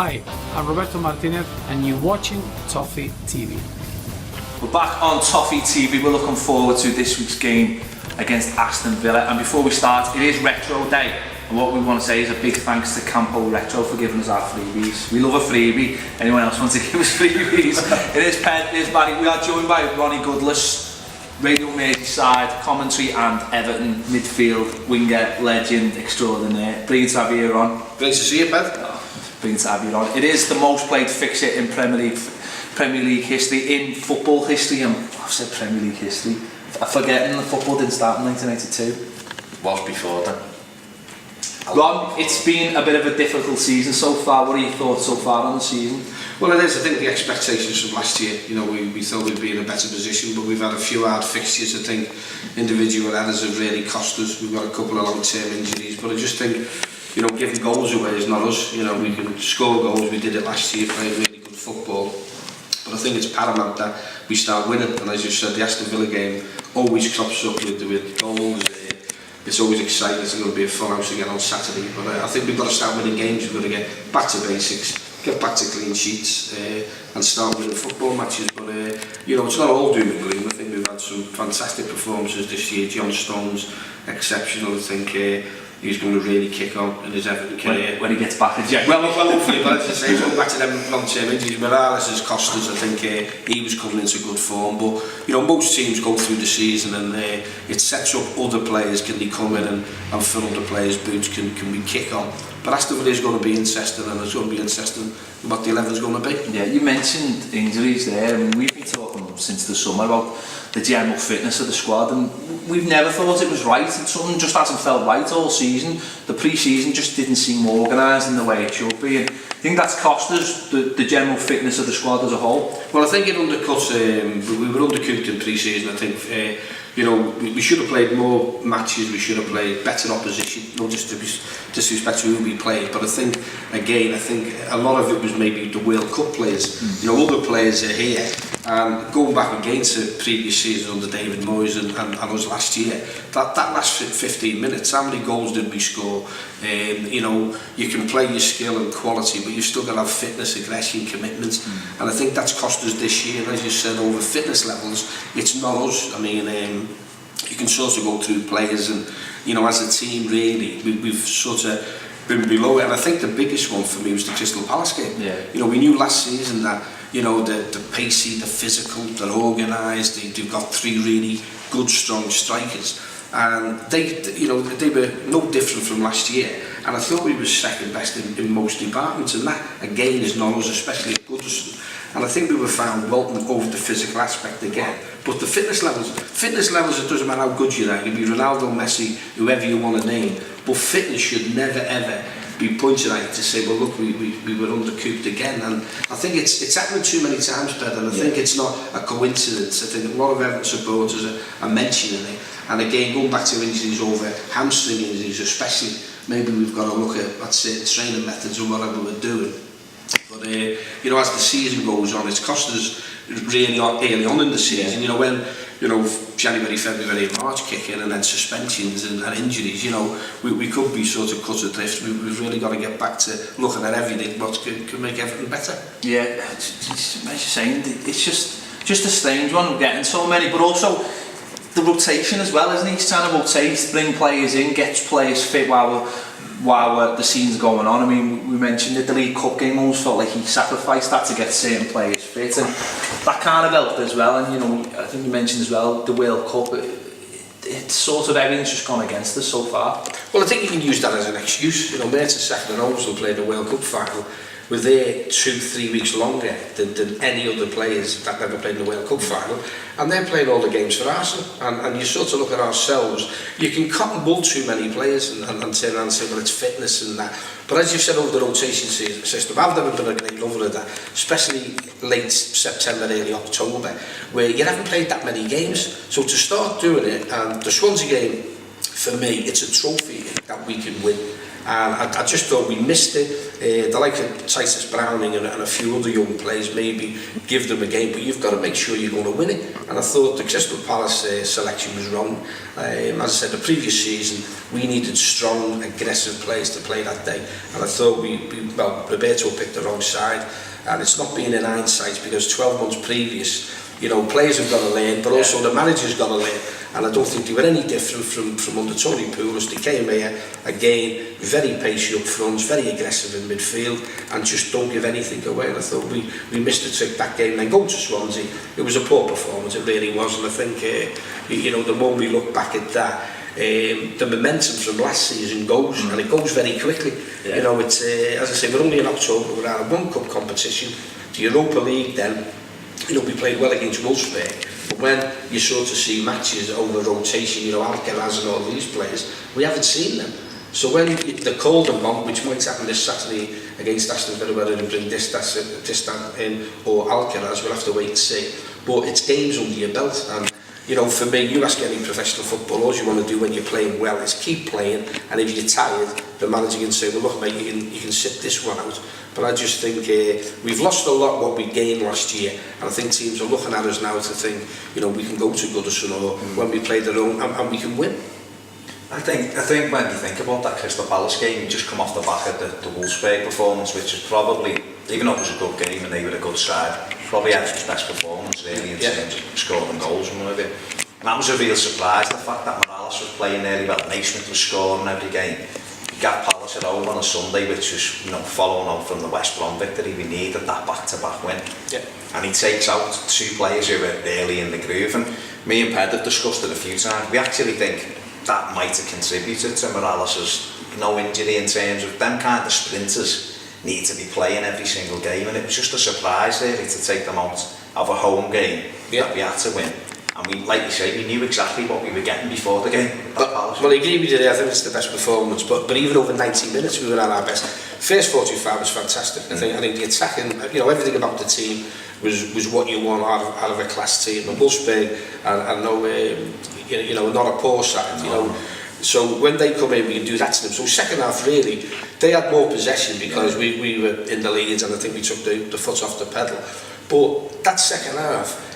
Hi, I'm Roberto Martinez and you're watching Toffee TV. We're back on Toffee TV. We're looking forward to this week's game against Aston Villa. And before we start, it is Retro Day. And what we want to say is a big thanks to Campo Retro for giving us our freebies. We love a freebie. Anyone else wants to give us freebies? It is Ped, it is Barry. We are joined by Ronny Goodlass, Radio Merseyside, commentary and Everton midfield winger, legend extraordinaire. Brilliant to have you here on. Great to see you, Ped. Brilliant to have you on. It is the most played fixture in Premier League history, in football history. I've said Premier League history. I'm forgetting the football didn't start in 1982. Was before then. Ron, it's been a bit of a difficult season so far. What are your thoughts so far on the season? Well, it is. I think the expectations from last year, you know, we thought we'd be in a better position, but we've had a few hard fixtures. I think individual errors have really cost us. We've got a couple of long-term injuries, but I just think, you know, giving goals away is not us. You know, we can score goals. We did it last year, playing really good football. But I think it's paramount that we start winning. And as you said, the Aston Villa game always crops up with goals. It's always exciting. It's going to be a full house again on Saturday. But I think we've got to start winning games. We've got to get back to basics, get back to clean sheets, and start winning football matches. But you know, it's not all doom and gloom. I think we've had some fantastic performances this year. John Stones, exceptional. I think he's going to really kick on in his Everton career when he gets back in January. Well, hopefully, but as I say, going back to them long-term injuries, Morales has cost us. I think he was coming into good form, but you know, most teams go through the season and it sets up other players. Can they come in and fill other players' boots? Can we kick on? But Aston Villa is going to be interesting, and it's going to be interesting what the 11 is going to be. Yeah, you mentioned injuries there. I mean, we've been talking since the summer about the general fitness of the squad, and we've never thought it was right. Something just hasn't felt right all season. The pre-season just didn't seem organised in the way it should be, and I think that's cost us the general fitness of the squad as a whole. Well, I think it undercut. We were undercooked in pre-season. I think you know, we should have played more matches. We should have played better opposition. No disrespect to who we played, but I think a lot of it was maybe the World Cup players. You know, other players are here. And going back again to previous season under David Moyes and us last year, that last 15 minutes, how many goals did we score? You know, you can play your skill and quality, but you've still got to have fitness, aggression, commitment. And I think that's cost us this year. And as you said, over fitness levels, it's not us. I mean, you can sort of go through players, and you know, as a team, really, we've sort of been below it. And I think the biggest one for me was the Crystal Palace game. Yeah. You know, we knew last season that, you know, the pacey, the physical, they're organised. They've got three really good, strong strikers, and they were no different from last year. And I thought we were second best in most departments, and that again is not us, especially at Goodison. And I think we were found welcome over the physical aspect again. But the fitness levels, it doesn't matter how good you are. You can be Ronaldo, Messi, whoever you want to name. But fitness should never ever be pointed at to say, well, look, we were undercooked again. And I think it's happened too many times, Ped, and I think it's not a coincidence. I think a lot of Everton supporters are mentioning it. And again, going back to injuries over hamstring injuries especially, maybe we've got to look at certain training methods and whatever we're doing. But you know, as the season goes on, it's cost us really early on in the season. You know, when January, February, and March kick in, and then suspensions and injuries. You know, we could be sort of cut adrift. We've really got to get back to looking at everything what can make everything better. Yeah, as you're saying, it's just a strange one. We're getting so many, but also the rotation as well, isn't he? He's trying to rotate, bring players in, get players fit while the season's going on. I mean, we mentioned that the League Cup game almost felt like he sacrificed that to get certain players fit, and that kind of helped as well. And you know, I think you mentioned as well the World Cup. It's sort of everything's just gone against us so far. Well, I think you can use that as an excuse. You know, Merseyside and also played the World Cup final. Were there 2-3 weeks longer than any other players that never played in the World Cup final, and they're playing all the games for Arsenal. And you sort of look at ourselves, you can cut and bull too many players and turn around and say, well, it's fitness and that. But as you said, over the rotation system, I've never been a great lover of that, especially late September, early October, where you haven't played that many games. So to start doing it, and the Swansea game, for me, it's a trophy that we can win. And I just thought we missed it. The like of Titus Browning and a few other young players, maybe give them a game, but you've got to make sure you're going to win it. And I thought the Crystal Palace selection was wrong. As I said, the previous season, we needed strong, aggressive players to play that day. And I thought well, Roberto picked the wrong side. And it's not been in hindsight, because 12 months previous, players have got to learn, but also the manager's got to learn. And I don't think they were any different from under Tony Pulis. They came here, again, very pacey up front, very aggressive in midfield, and just don't give anything away. And I thought we missed a trick that game. Then going to Swansea, it was a poor performance, it really was. And I think, the more we look back at that, the momentum from last season goes, and it goes very quickly. It's as I say, we're only in October, we're out of one cup competition, the Europa League. Then we played well against Wolfsburg, but when you sort of see matches over rotation, Alcaraz and all these players, we haven't seen them. So when they're called upon, which might happen this Saturday against Aston Villa, whether they bring Distan in or Alcaraz, we'll have to wait and see. But it's games under your belt, and for me, you ask any professional footballer, all you want to do when you're playing well is keep playing, and if you're tired, the manager can say, well look mate, you can sit this one out. But I just think we've lost a lot what we gained last year, and I think teams are looking at us now to think, we can go to Goodison or when we play their own, and we can win. I think when you think about that Crystal Palace game, you just come off the back of the Wolfsburg performance, which is probably, even though it was a good game and they were a good side, probably Everton's best performance really in terms of scoring goals and whatever. And that was a real surprise, the fact that Morales was playing really well, Naismith was scoring every game. He got Palace at home on a Sunday, which was following on from the West Brom victory. We needed that back-to-back win. Yeah. And he takes out two players who were early in the groove, and me and Ped have discussed it a few times. We actually think that might have contributed to Morales' injury, in terms of them kind of sprinters need to be playing every single game, and it was just a surprise really to take them out of a home game that we had to win. And we, like you say, we knew exactly what we were getting before the game. Well, I agree with you there. I think it's the best performance, but even over 90 minutes we were at our best. First 45 was fantastic. I think the attacking, everything about the team was what you want out of a class team. And Wolfsburg, I know, not a poor side, So when they come in, we can do that to them. So second half, really, they had more possession because we were in the lead, and I think we took the foot off the pedal. But that second half,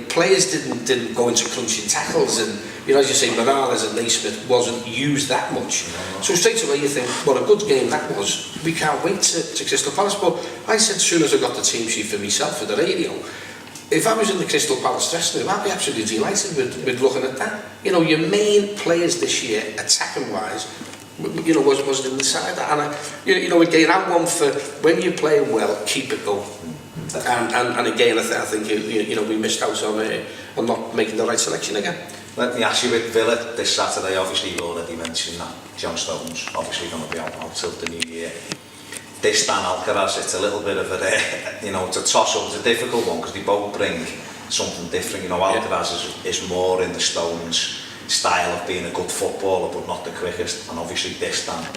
players didn't go into crunching tackles, and as you say, Morales and Naismith wasn't used that much. So straight away you think, what a good game that was. We can't wait to Crystal Palace. But I said, as soon as I got the team sheet for myself for the radio, if I was in the Crystal Palace dressing room, I'd be absolutely delighted with looking at that. Your main players this year, attacking wise, wasn't in the side. And again, I'm one for, when you're playing well, keep it going. And again, I think we missed out on not making the right selection again. Let me ask you, with Villa this Saturday, obviously you already mentioned that John Stones obviously going to be out till the new year. This Dan Alcaraz, it's a little bit of a, it's a toss-up, it's a difficult one because they both bring something different. Alcaraz is more in the Stones style of being a good footballer but not the quickest, and obviously this Dan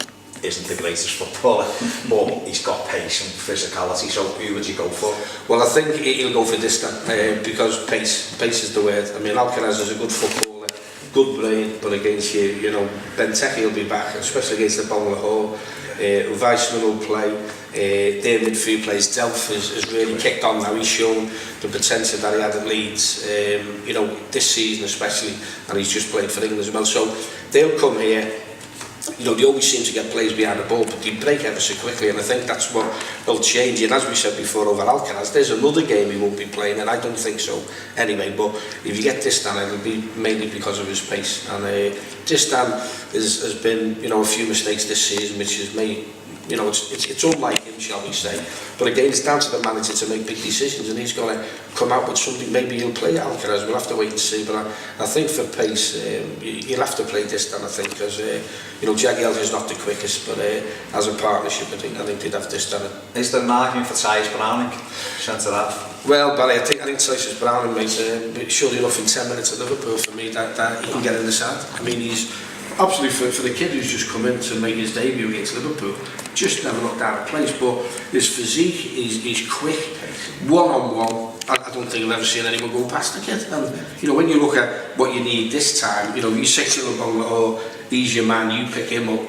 isn't the greatest footballer, but he's got pace and physicality. So who would you go for? Well, I think he'll go for Distan because pace is the word. I mean, Alcaraz is a good footballer, good brain, but against Benteke will be back, especially against the bottom of the hole. Weissman will play. Their midfield plays. Delph has really kicked on now. He's shown the potential that he had at Leeds, this season especially, and he's just played for England as well. So they'll come here. They always seem to get players behind the ball, but they break ever so quickly, and I think that's what will change. And as we said before over Alcaraz, there's another game he won't be playing, and I don't think so anyway. But if you get Distan, it'll be mainly because of his pace. And Distan has been, a few mistakes this season, which has made, it's unlike him, shall we say. But again, it's down to the manager to make big decisions, and he's going to come out with something. Maybe he'll play Alcaraz. We'll have to wait and see. But I think for pace, you'll have to play Distan. I think because Jagielka is not the quickest, but as a partnership, I think they'd have Distan. Is there an argument for Titus Browning centre half? Well, Barry, I think Titus Browning makes surely enough in 10 minutes at Liverpool for me that he can get in the side. I mean, he's absolutely for the kid who's just come in to make his debut against Liverpool, just never looked out of place. But his physique, he's quick, one-on-one. I don't think I've ever seen anyone go past the kid. And when you look at what you need this time, you say to him, oh, he's your man, you pick him up.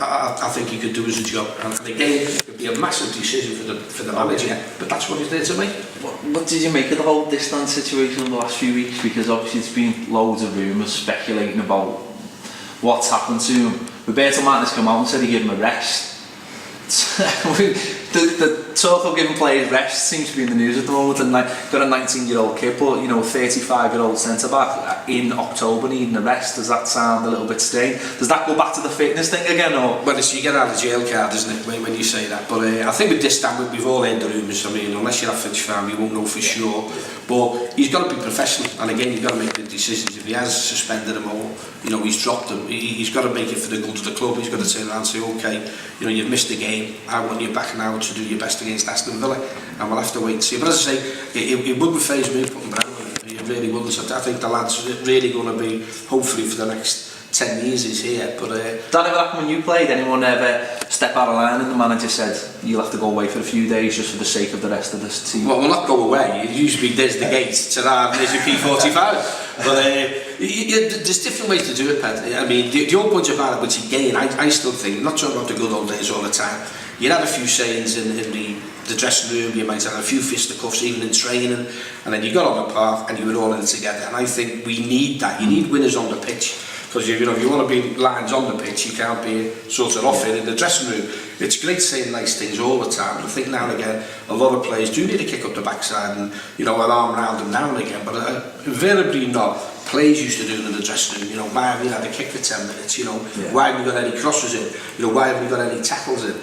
I think he could do as a job. And again, it'd be a massive decision for the manager, but that's what he's there to make. What did you make of the whole distance situation in the last few weeks? Because obviously there's been loads of rumours speculating about what's happened to him. Roberto Martinez came out and said he gave him a rest. the talk of giving players rest seems to be in the news at the moment, and like got a 19-year-old kid, but 35-year-old centre back in October needing a rest. Does that sound a little bit strange? Does that go back to the fitness thing again, or? Well, it's you get out of jail card, isn't it, when you say that? But I think with this time we've all heard the rumours. I mean, unless you're a Finch fan, you won't know for sure. But he's got to be professional, and again, you've got to make the decisions. If he has suspended him or he's dropped him, he's got to make it for the good of the club. He's got to turn around and say, okay, you've missed the game. I want you back now to do your best against Aston Villa, and we'll have to wait and see. But as I say, it wouldn't faze me putting Brown in. It really wouldn't. I think the lad's really going to be, hopefully for the next 10 years he's here. But that ever happened when you played? Anyone ever step out of line and the manager said you'll have to go away for a few days just for the sake of the rest of this team? Well, we'll not go away. It usually there's the gate to that, there's your P45. But there's different ways to do it, Ped. I mean, the old bunch about it, which again, I still think, not talking about the good old days all the time. You had a few sayings in the dressing room, you might have a few fisticuffs even in training, and then you got on the path and you were all in it together. And I think we need that. You need winners on the pitch. Because if you want to be lions on the pitch, you can't be sort of off it in the dressing room. It's great saying nice things all the time, but I think now and again a lot of players do need to kick up the backside and an arm around them now and again, but invariably not. Players used to do it in the dressing room. Why have we had a kick for 10 minutes? Why have we got any crosses in? Why have we got any tackles in?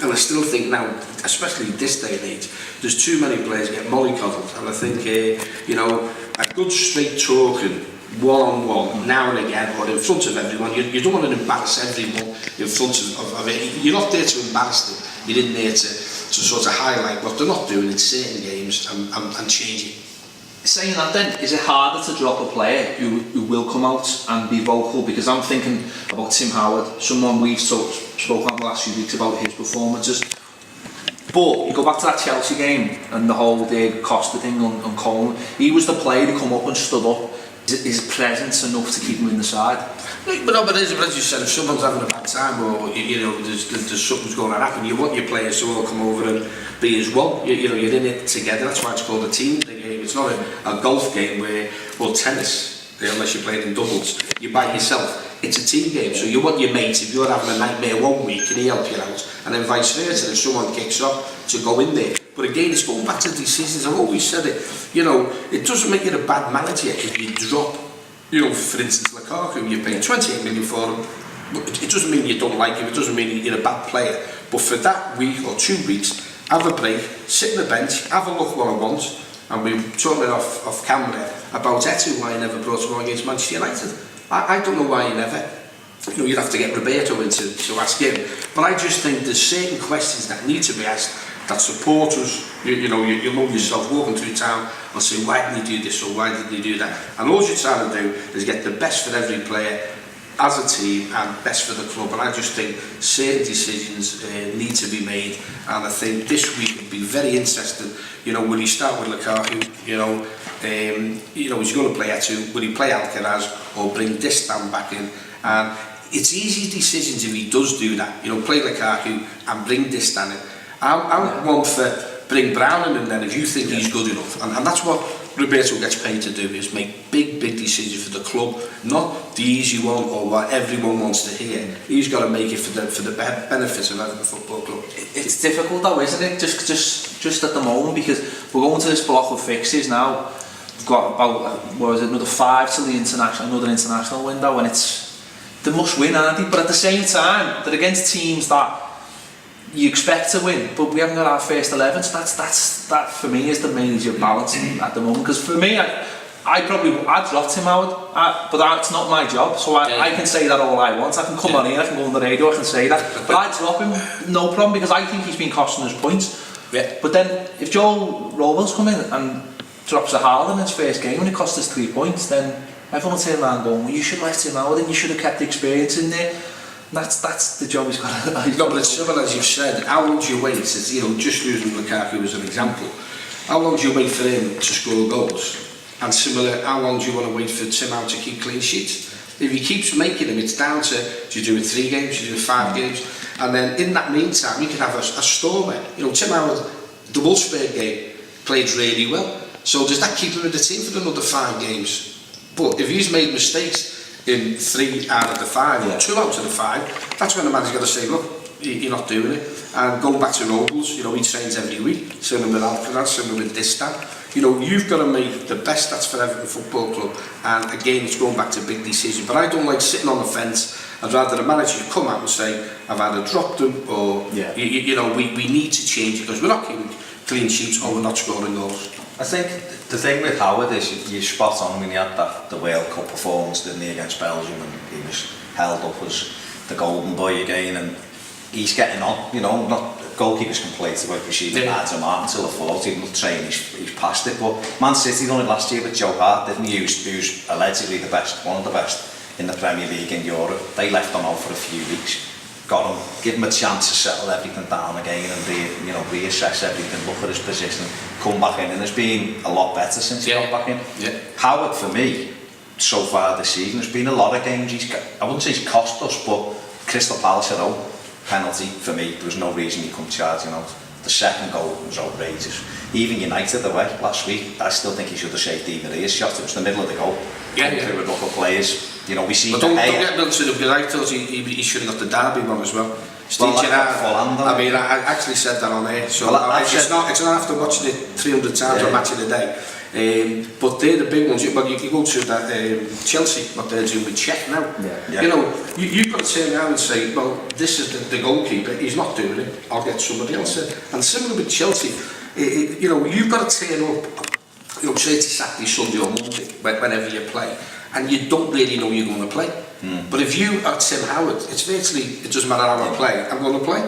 And I still think now, especially this day and age, there's too many players get mollycoddled, and I think a good straight talking one-on-one now and again, or in front of everyone. You don't want to embarrass everyone in front of it. You're not there to embarrass them. You're in there to sort of highlight what they're not doing in certain games and change it. Saying that then, is it harder to drop a player who will come out and be vocal? Because I'm thinking about Tim Howard, someone we've spoken on the last few weeks about his performances. But you go back to that Chelsea game and the whole Diego Costa thing on Coleman. He was the player to come up and stood up. Is presence enough to keep him in the side? But as you said, if someone's having a bad time or there's something's going to happen, you want your players to all come over and be as one. You're in it together. That's why it's called a team game. It's not a golf game or tennis, unless you're playing in doubles. You're by yourself. It's a team game, so you want your mates, if you're having a nightmare one week, can he help you out? And then vice versa, if someone kicks off, to go in there. But again, it's going back to decisions. I've always said it, it doesn't make you a bad manager if you drop, for instance, Lukaku, you pay 28 million for him. It doesn't mean you don't like him, it doesn't mean you're a bad player. But for that week or 2 weeks, have a break, sit on the bench, have a look what I want. And we were talking off camera about Etu, why he never brought him on against Manchester United. I don't know why he never. You'd have to get Roberto in to ask him. But I just think there's certain questions that need to be asked that supporters, you know yourself walking through town and say, why didn't he do this or why didn't he do that? And all you're trying to do is get the best for every player as a team and best for the club. And I just think certain decisions need to be made. And I think this week would be very interesting. Will he start with Lukaku? He's going to play Etu. Will he play Alcaraz or bring Distan back in? And it's easy decisions if he does do that. Play Lukaku and bring Distan in. I want to bring Brown in, and then if you think he's good enough, and that's what Roberto gets paid to do, is make big decisions for the club, not the easy one or what everyone wants to hear. He's got to make it for the benefits of Everton Football Club. It's difficult though, isn't it? Just at the moment, because we're going to this block of fixes now. We've got about another 5 till another international window, and they must win, aren't they? But at the same time, they're against teams that you expect to win, but we haven't got our first 11, so that for me is the major balance at the moment. Because for me, I'd drop Tim Howard, but that's not my job, so I can say that all I want. I can come on here, I can go on the radio, I can say that, but I'd drop him, no problem, because I think he's been costing us points. Yeah. But then if Joe Robles come in and drops a Haaland in his first game and it cost us 3 points, then everyone will turn around going, well, you should have left Tim Howard and you should have kept the experience in there. That's the job he's got to do. No, but it's similar, as you've said. How long do you wait? It's, just using Lukaku as an example. How long do you wait for him to score goals? And similar, how long do you want to wait for Tim Howard to keep clean sheets? If he keeps making them, it's down to, do you do it 3 games, do you do it 5 games? And then in that meantime, you can have a stormer. You know, Tim Howard, the Wolfsburg game, played really well. So does that keep him in the team for another 5 games? But if he's made mistakes in 3 out of the 5, or 2 out of the 5, that's when the manager's got to say, look, you're not doing it. And going back to Nobles, you know, he trains every week, similar with Alcaraz, similar with Distan. You know, you've got to make the best that's for Everton Football Club. And again, it's going back to big decisions. But I don't like sitting on the fence. I'd rather the manager come out and say, I've either dropped them, or, you know, we need to change it, because we're not keeping clean sheets, or we're not scoring goals. I think the thing with Howard is you're spot on when he had the World Cup performance, didn't he, against Belgium, and he was held up as the golden boy again, and he's getting on, you know. Not goalkeepers can play to work machine ads him out until the 40, he'll train, he's past it. But Man City done it last year with Joe Hart, didn't he? Who's allegedly the best, one of the best in the Premier League in Europe. They left him out for a few weeks, got him, give him a chance to settle everything down again and reassess everything, look at his position, come back in, and there's been a lot better since he got back in. Howard, for me, so far this season, there's been a lot of games I wouldn't say he's cost us, but Crystal Palace at home, penalty for me, there was no reason he couldn't charge, you know. The second goal was outrageous. Even United away last week, I still think he should have saved even his shot. It was the middle of the goal. Through with local players. You know, we see. But don't get Bill to the good. I thought he should have got the derby one as well. I mean, I actually said that on air. So it's not after watching it 300 times or matching a day. But they're the big ones. But you go to that Chelsea, what they're doing with Czech now. You know, you've got to turn around and say, well, this is the goalkeeper. He's not doing it. I'll get somebody else in. And similar with Chelsea, you know, you've got to turn up. You know, say it's Saturday, Sunday or Monday, whenever you play, and you don't really know you're going to play. But if you are Tim Howard, it's virtually, it doesn't matter how I play, I'm going to play.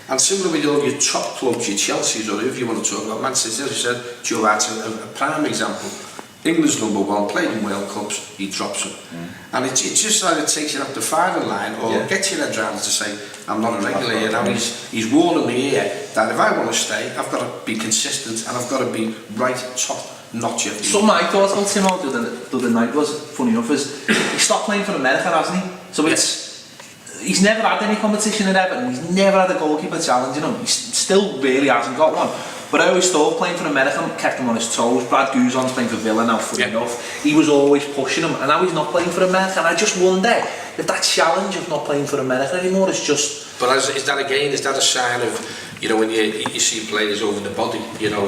And similar with all your top clubs, your Chelsea's, or whoever you want to talk about, Man City, as you said, Joe Hart's a prime example. England's #1, played in World Cups, he drops them. And it's just like it takes you up the firing line, or gets you head round to say, I'm not a regular here. Now he's warning me here that if I want to stay, I've got to be consistent, and I've got to be right top notch. So my thoughts on Tim Howard the other night was, funny enough, is he stopped playing for America, hasn't he? So he's never had any competition at Everton, he's never had a goalkeeper challenge, you know, he still really hasn't got one. But I always thought playing for America kept him on his toes. Brad Guzon's playing for Villa now, funny enough. He was always pushing him, and now he's not playing for America, and I just wonder if that challenge of not playing for America anymore is just... But is that a sign of, you know, when you see players over the body, you know,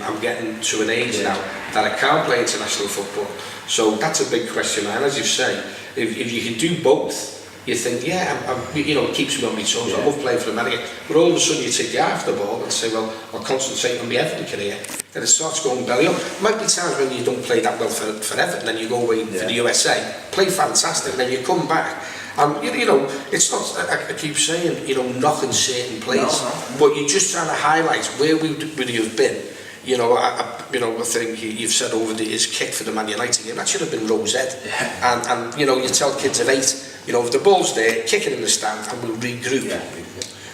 I'm getting to an age now that I can't play international football. So that's a big question, and as you say, if you can do both, you think, you know, it keeps me on my toes. I love playing for America. But all of a sudden you take your eye off the ball and say, well, I'll concentrate on my Everton career. Then it starts going belly up. Might be times when you don't play that well for Everton, then you go away for the USA, play fantastic, and then you come back. And you know, it's not, I keep saying, you know, knocking certain players, but you're just trying to highlight where would you have been. You know, I think you've said over his kick for the Man United game, that should have been Rose Ed. And you know, you tell kids of 8, you know, if the ball's there, kick it in the stand and we'll regroup.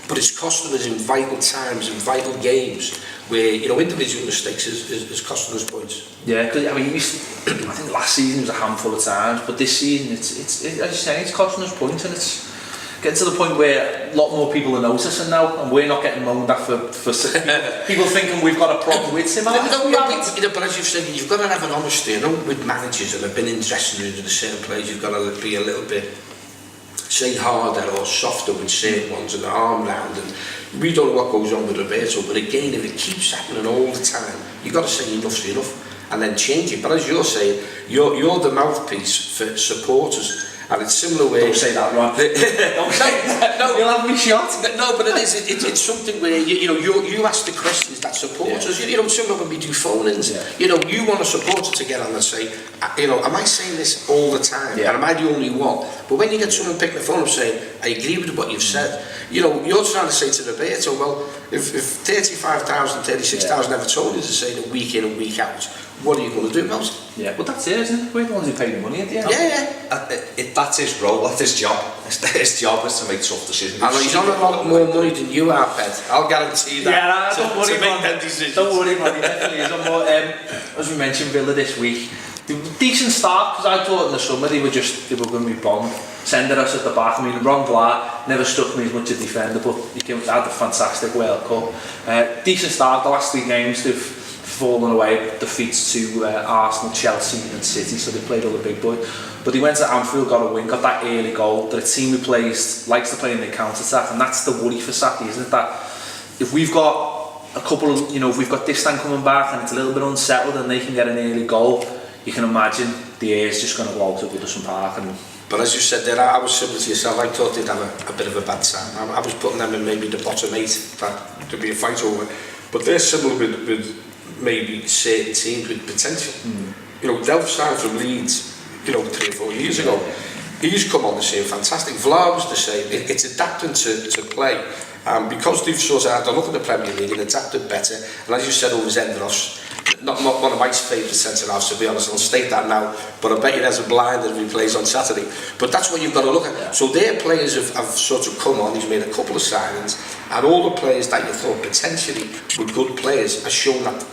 But it's costing us in vital times, in vital games, where, you know, individual mistakes is costing us points. Yeah, because I mean, I think last season was a handful of times, but this season, it's as you say, it's costing us points, and it's getting to the point where a lot more people are noticing now, and we're not getting moaned at for people thinking we've got a problem with him. But as you've said, you've got to have an honesty, you know, with managers that have been in dressing rooms with a certain players, you've got to be a little bit, say, harder or softer with certain ones, and the arm round, and we don't know what goes on with Roberto, but again, if it keeps happening all the time, you've got to say enough's enough, and then change it. But as you're saying, you're the mouthpiece for supporters. And it's similar way. Don't say that, Ron. Don't say that. No, you'll have me shot. No, but it's something where you know you ask the questions that supporters. You know, similar when we do phone-ins. You know, you want a supporter to get on and say, you know, am I saying this all the time? And am I the only one? But when you get someone pick the phone up saying, I agree with what you've said, you know, you're trying to say to Roberto, well, if 35,000, 36,000 Evertonians are saying it week in and week out, what are you going to do about it? Well, that's it, isn't it? We're the ones who pay the money at the end. That's his role, that's his job. His job is to make tough decisions. And he's on a lot more money than you are, Ped. I'll guarantee that. Don't worry, man. Don't worry, man. He definitely is on more. As we mentioned, Villa this week, Decent start, because I thought in the summer they were going to be bombed. Sending us at the back. I mean, Ron Goodlass never struck me as much a defender, but he had a fantastic World Cup. Decent start. The last 3 games they've fallen away. Defeats to Arsenal, Chelsea and City, so they played all the big boys. But he went to Anfield, got a win, got that early goal. They're a team who likes to play in the counter-attack, and that's the worry for Saki, isn't it? That if we've got a couple of, if we've got this time coming back and it's a little bit unsettled and they can get an early goal, you can imagine the air's just going to go out of Goodison Park. But as you said there, I was similar to yourself. I thought they'd have a bit of a bad time. I was putting them in maybe the bottom 8 that to be a fight over. But they're similar with maybe certain teams with potential. Delph signed from Leeds, 3 or 4 years ago. He's come on the scene fantastic. Vlaar was the same. It's adapting to play. Because they've sort of had a look at the Premier League and adapted better. And as you said, over Zendros, not one of my favourite centre-halves, to be honest. I'll state that now, but I bet you there's a blinder if he plays on Saturday. But that's what you've got to look at. So their players have sort of come on. He's made a couple of signings, and all the players that you thought potentially were good players have shown that,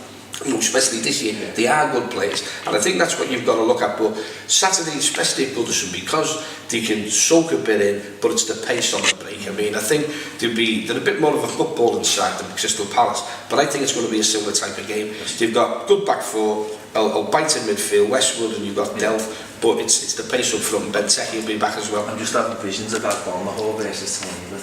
especially this year, they are good players. And I think that's what you've got to look at. But Saturday, especially at Goodison, because they can soak a bit in, but it's the pace on the break. I mean, I think they're a bit more of a footballing side than Crystal Palace, but I think it's going to be a similar type of game. They've got good back four, I'll bite in midfield, Westwood, and you've got Delph, but it's the pace up front. Benteke will be back as well. I'm just having visions of that Bournemouth versus Tony.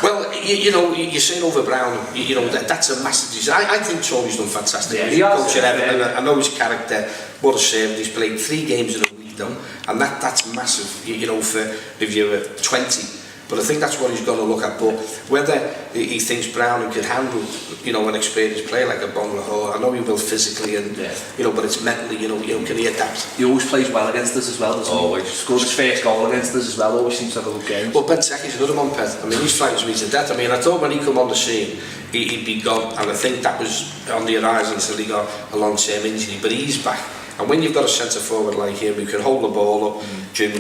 Well, you're saying over Brown, that's a massive design. I think Tony's done fantastic. Yeah, he has. Coach at Everton, I know his character, what a servant. He's played 3 games in a week though, and that's massive, for if you're 20. But I think that's what he's got to look at. But whether he thinks Brown can handle, an experienced player like a Bournemouth, I know he will physically, and but it's mentally, can he adapt? He always plays well against us as well, doesn't he? Always. Scored his first goal against us as well, always seems to have a good game. Well, Benteke's another one, Ped. I mean, he's frightens me to death. I mean, I thought when he come on the scene, he'd be gone, and I think that was on the horizon until he got a long-term injury, but he's back. And when you've got a centre forward like him who can hold the ball up, can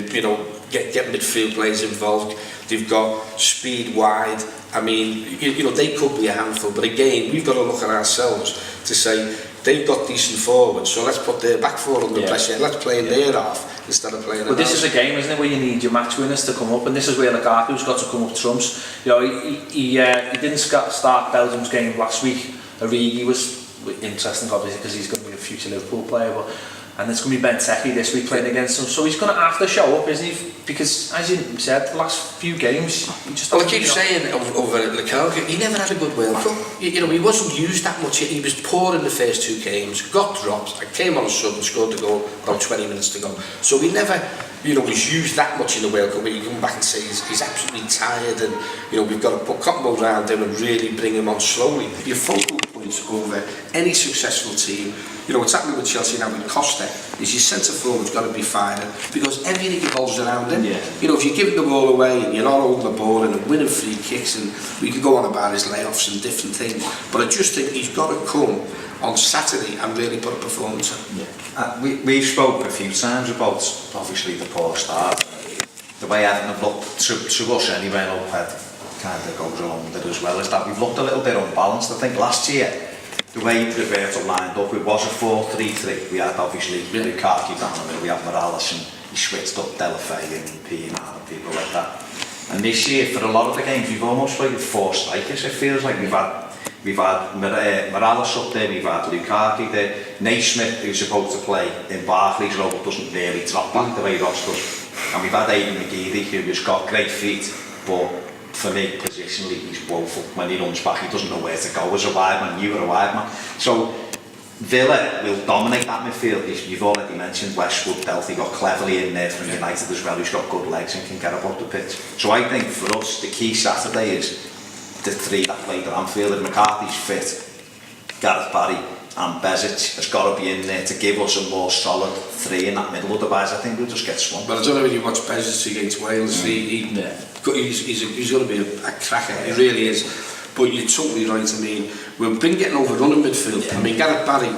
get midfield players involved, they've got speed wide. I mean, they could be a handful, but again, we've got to look at ourselves to say they've got decent forwards, so let's put their back four under pressure. Let's play in their half instead of playing. But this is a game, isn't it, where you need your match winners to come up, and this is where Lukaku's got to come up trumps. He didn't start Belgium's game last week. Origi was interesting, obviously, because he's going to be a future Liverpool player, and it's going to be Benteke this week playing against him, so he's going to have to show up, isn't he? Because, as you said, the last few games, he just... Well, I keep saying over Lukaku, he never had a good World Cup. He wasn't used that much. He was poor in the first 2 games, got dropped, and came on a sub and scored the goal about 20 minutes to go. So he never, was used that much in the World Cup, where you come back and say he's absolutely tired, and, we've got to put Cottonwood around him and really bring him on slowly. Your focal points over any successful team, what's happening with Chelsea now with Costa, is your centre forward's got to be firing, because everything revolves around him. If you're giving the ball away and you're not holding the ball and winning free kicks, and we can go on about his layoffs and different things, but I just think he's got to come on Saturday and really put a performance in. We've spoken a few times about obviously the poor start, the way Everton have looked to us anyway, and Ped kind of goes along with it as well, is that we've looked a little bit unbalanced. I think last year the way Roberto lined up, it was a 4-3-3. We had obviously Lukaku down the middle, we had Morales, and he switched up Delphi and Pienaar and people like that. And this year, for a lot of the games, we've almost played with 4 strikers. It feels like we've had Morales up there, we've had Lukaku there, Naismith, who's supposed to play in Barclays role, but doesn't really drop back the way Ross does. And we've had Aidan McGeady, who's got great feet, but for me, positionally, he's woeful. When he runs back, he doesn't know where to go as a wide man. You are a wide man. So Villa will dominate that midfield. You've already mentioned Westwood, Delphi got cleverly in there from United as well, who's got good legs and can get about the pitch. So I think for us, the key Saturday is the 3 that played at Anfield. If McCarthy's fit, Gareth Barry and Bezic has got to be in there to give us a more solid 3 in that middle. Otherwise, I think we'll just get swamped. But I don't know when you watch Bezic against Wales, he's going to be a cracker, he really is. But you're totally right. I mean, we've been getting overrun in midfield. I mean, Gareth Barry,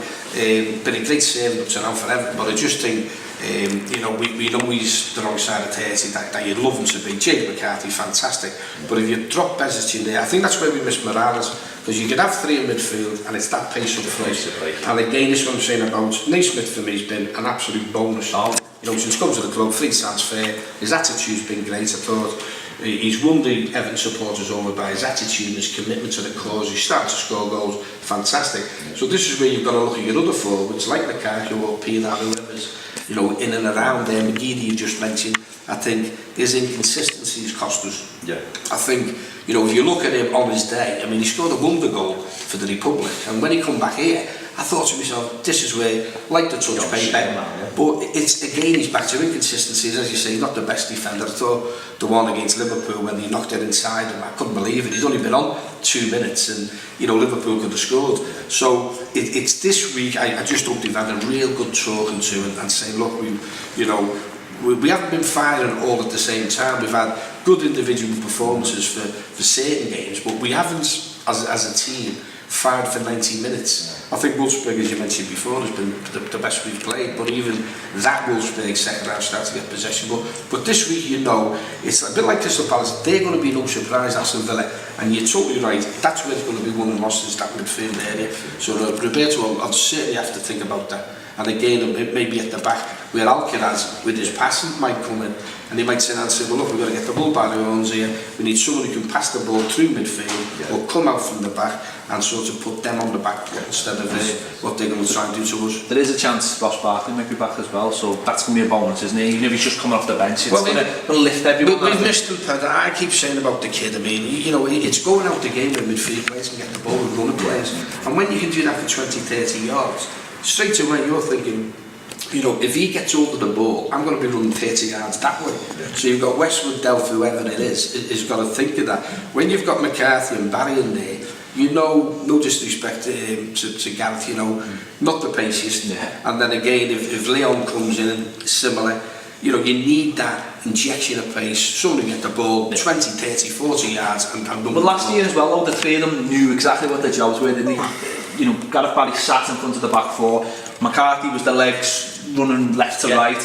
been a great servant up to now for Everton, but I just think, we know he's the wrong side of 30, that you'd love him to be. James McCarthy, fantastic. But if you drop Bezic in there, I think that's where we miss Morales. because you can have three in midfield and it's that pace up front. And again, this is what I'm saying about Naismith for me has been an absolute bonus. You know, since he comes to the club, free transfer, his attitude's been great. I thought he's won the Everton supporters over by his attitude and his commitment to the cause. He's starting to score goals, fantastic. So this is where you've got to look at your other forwards, like Lukaku or Ped, whoever's, you know, in and around there. McGeady you just mentioned. I think his inconsistencies cost us. Yeah. I think, you know, if you look at him on his day, I mean, he scored a wonder goal for the Republic, and when he come back here, I thought to myself, this is where, like the touch paper, but it's again, he's back to inconsistencies, as you say, not the best defender. I thought the one against Liverpool when he knocked it inside him, I couldn't believe it. He's only been on 2 minutes, and you know, Liverpool could have scored. So it's this week, I just hope they've had a real good talking to and saying, look, we haven't been firing all at the same time. We've had good individual performances for certain games, but we haven't, as a team, fired for 90 minutes. I think Wolfsburg, as you mentioned before, has been the best we've played, but even that Wolfsburg second half started to get possession. But this week, you know, it's a bit like Crystal Palace. They're going to be no surprise, Aston Villa, and you're totally right. That's where it's going to be won and lost, is that midfield area. So Roberto, I'll certainly have to think about that. And again, maybe at the back, where Alcaraz, with his passing, might come in, and he might sit and say, well, look, we've got to get the ball by the horns here. We need someone who can pass the ball through midfield, or come out from the back and sort of put them on the back foot instead of what they're going to try and do to us. There is a chance Ross Barkley might be back as well, so that's going to be a bonus, isn't it? Even if he's just coming off the bench, it's going to lift everyone. We've missed him, Ped. I keep saying about the kid. I mean, you know, it's going out the game with midfield players and getting the ball with running players. And when you can do that for 20, 30 yards, straight away you're thinking, you know, if he gets hold of the ball, I'm going to be running 30 yards that way. So you've got Westwood, Delph, whoever it is got to think of that. When you've got McCarthy and Barry in there, you know, no disrespect to Gareth, you know, not the paciest. And then again, if Leon comes in and similar, you know, you need that injection of pace, someone to get the ball 20, 30, 40 yards and run. But last year as well, the three of them knew exactly what their jobs were, didn't they? You know, Gareth Barry sat in front of the back four, McCarthy was the legs running left to right,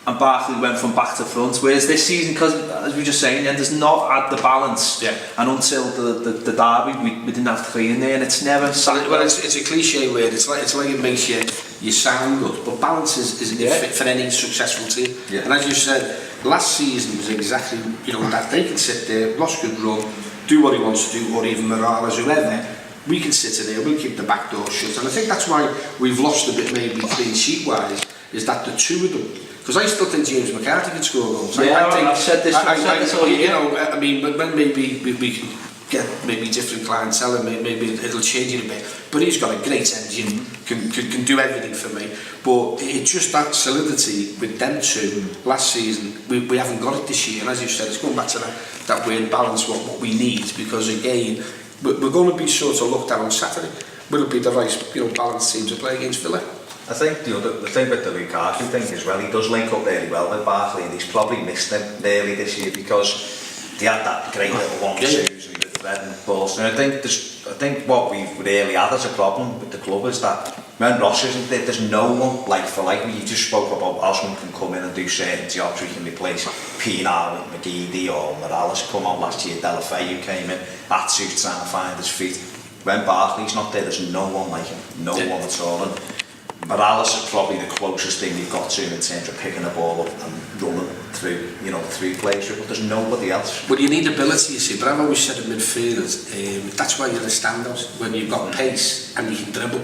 and Barkley went from back to front. Whereas this season, because as we were just saying, there's not had the balance, and until the derby, we didn't have three in there, and it's never. Well, it's a cliche word. It's like it makes you sound good, but balance is fit for any successful team. And as you said, last season was exactly, you know, that they can sit there, Ross could run, do what he wants to do, or even Morales, whoever. We can sit in there, we'll keep the back door shut, and I think that's why we've lost a bit, maybe clean sheet wise, is that the two of them. Because I still think James McCarthy can score goals. I've said this all year. You know, I mean, but when maybe we can get maybe different clientele, and maybe it'll change it a bit. But he's got a great engine, can do everything for me. But it's just that solidity with them two last season. We haven't got it this year, and as you said, it's going back to that weird balance, what we need. Because again, we're going to be sort of looked at on Saturday. Will it be the right, you know, balanced team to play against Villa? I think the thing with the Lukaku thing as well, he does link up really well with Barkley, and he's probably missed him nearly this year because they had that great little 1-2s and the thread and balls. And I think what we've really had as a problem with the club is that when Ross isn't there, there's no one like for like. You just spoke about Osman can come in and do certain jobs. We can replace Pienaar with McGeady, or Morales come on last year. Delphi who came in, Atsu's trying to find his feet. When Barkley's not there, there's no one like him, no one at all. And Morales is probably the closest thing you've got to him in terms of picking the ball up and running through, you know, through plays, but there's nobody else. But you need ability, you see. But I've always said in midfield, that's why you're a standout, when you've got pace and you can dribble.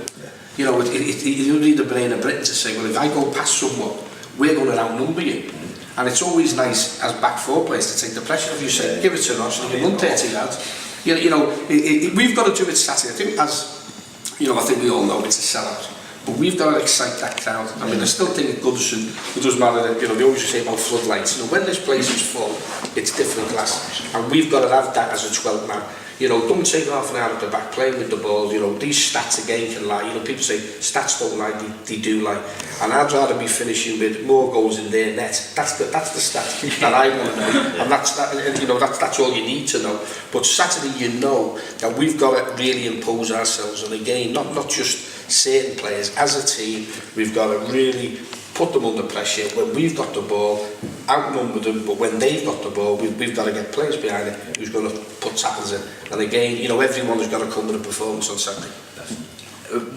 You know, you need a brain of Britain to say, well, if I go past someone, we're going to outnumber you. And it's always nice as back four players to take the pressure off. You say, give it to Ross and you run 30 yards. You know, we've got to do it Saturday. I think, as you know, I think we all know it's a sellout. But we've got to excite that crowd. I mean, I still think at Goodison, it doesn't matter that, you know, they always say about floodlights. You know, when this place is full, it's different class. And we've got to have that as a 12th man. You know, don't take half an hour at the back playing with the ball. You know, these stats again can lie. You know, people say stats don't lie, they do lie. And I'd rather be finishing with more goals in their net. That's the stat that I want to know. And that's all you need to know. But Saturday, you know that we've got to really impose ourselves. And again, not just certain players. As a team, we've got to really put them under pressure. When we've got the ball, outnumbered them, but when they've got the ball, we've got to get players behind it who's going to put tackles in. And again, you know, everyone has got to come with a performance on Saturday.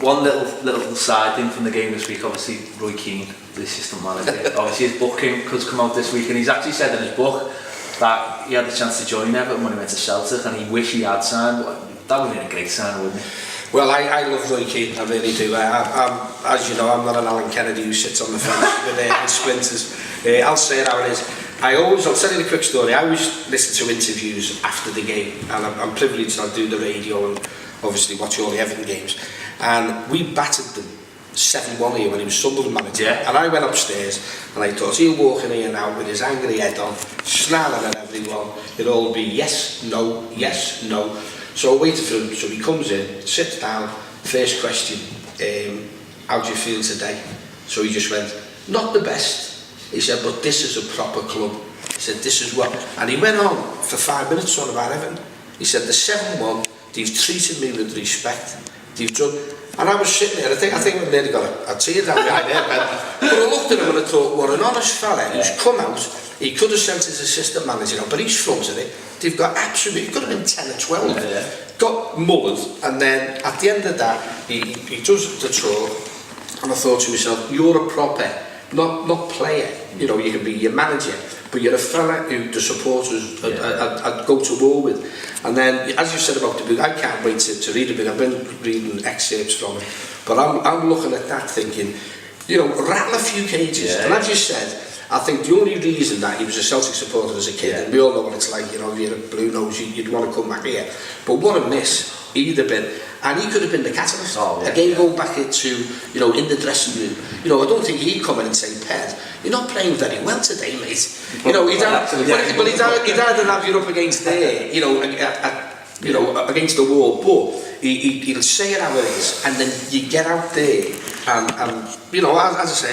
One little side thing from the game this week, obviously Roy Keane, the assistant manager, obviously his book has come out this week, and he's actually said in his book that he had the chance to join Everton when he went to Celtic, and he wished he had signed. That would have been a great sign, wouldn't it? Well, I love Roy Keane, I really do. I'm, as you know, I'm not an Alan Kennedy who sits on the fence with splinters. I'll say it how it is. I'll tell you the quick story. I always listen to interviews after the game, and I'm privileged. I do the radio and obviously watch all the Everton games. And we battered them 7-1 here when he was Sunderland manager. Yeah. And I went upstairs and I thought he'll walk in here now with his angry head on, snarling at everyone. It'll all be yes, no, yes, no. So I waited for him, so he comes in, sits down, first question, how do you feel today? So he just went, not the best. He said, but this is a proper club. He said, this is what, and he went on for 5 minutes on about Everton. He said, the 7-1, they've treated me with respect. They've done, and I was sitting there, I think we nearly got a tear down behind there, but I looked at him and I thought, what an honest fella who's come out. He could have sent his assistant manager out, but he's fronted it. They've got absolutely, it could have been 10 or 12. Got mullered, and then at the end of that, he does the tour, and I thought to myself, you're a proper, not player. You know, you can be your manager, but you're a fella who the supporters I'd go to war with. And then, as you said about the book, I can't wait to read a bit. I've been reading excerpts from it, but I'm looking at that thinking, you know, rattle a few cages. And as you said, I think the only reason that he was a Celtic supporter as a kid, and we all know what it's like, you know, if you're a blue nose, you'd want to come back here. But what a miss he'd have been. And he could have been the catalyst. Again, going back into, you know, in the dressing room. You know, I don't think he'd come in and say, Ped, you're not playing very well today, mate. You know, he'd either have you up against there, you know, against the wall, but he'll say it how it is, and then you get out there, and you know, as I say,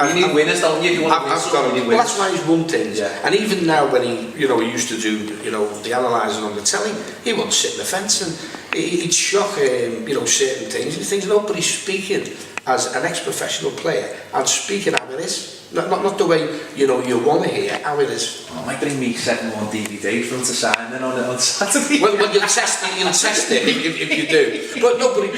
you need winners, don't you? If you want to win something, you need winners. That's why he's won things. And even now, when he used to do, you know, the analysing on the telly, he wouldn't sit in the fence, and he'd shock, you know, certain things. He thinks nobody's speaking as an ex-professional player and speaking how it is. Not the way, you know, you want to hear, how it is. Oh, might bring me 7-1 DVD for him to sign then on Saturday. Well, you'll test it if you do. But no, but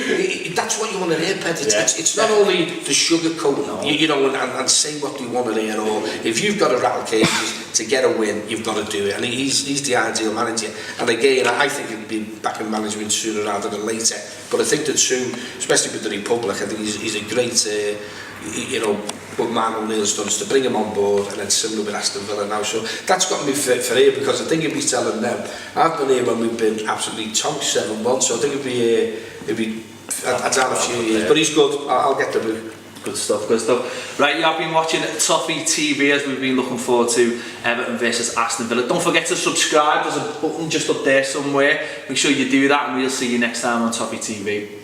that's what you want to hear, Ped. It's not only the sugar coat, you know, and say what you want to hear, or if you've got to rattle cages to get a win, you've got to do it. And he's the ideal manager. And again, I think he'll be back in management sooner rather than later. But I think the two, especially with the Republic, I think he's a great, you know, what Man O'Neill's done is to bring him on board, and then similar with Aston Villa now. So that's got me for here, because I think he'll be telling them, I've been here when we've been absolutely tonked 7-1, so I think it'll be down a few years. But he's good, I'll get the book. Good stuff, good stuff. Right, you have been watching Toffee TV as we've been looking forward to Everton versus Aston Villa. Don't forget to subscribe, there's a button just up there somewhere. Make sure you do that, and we'll see you next time on Toffee TV.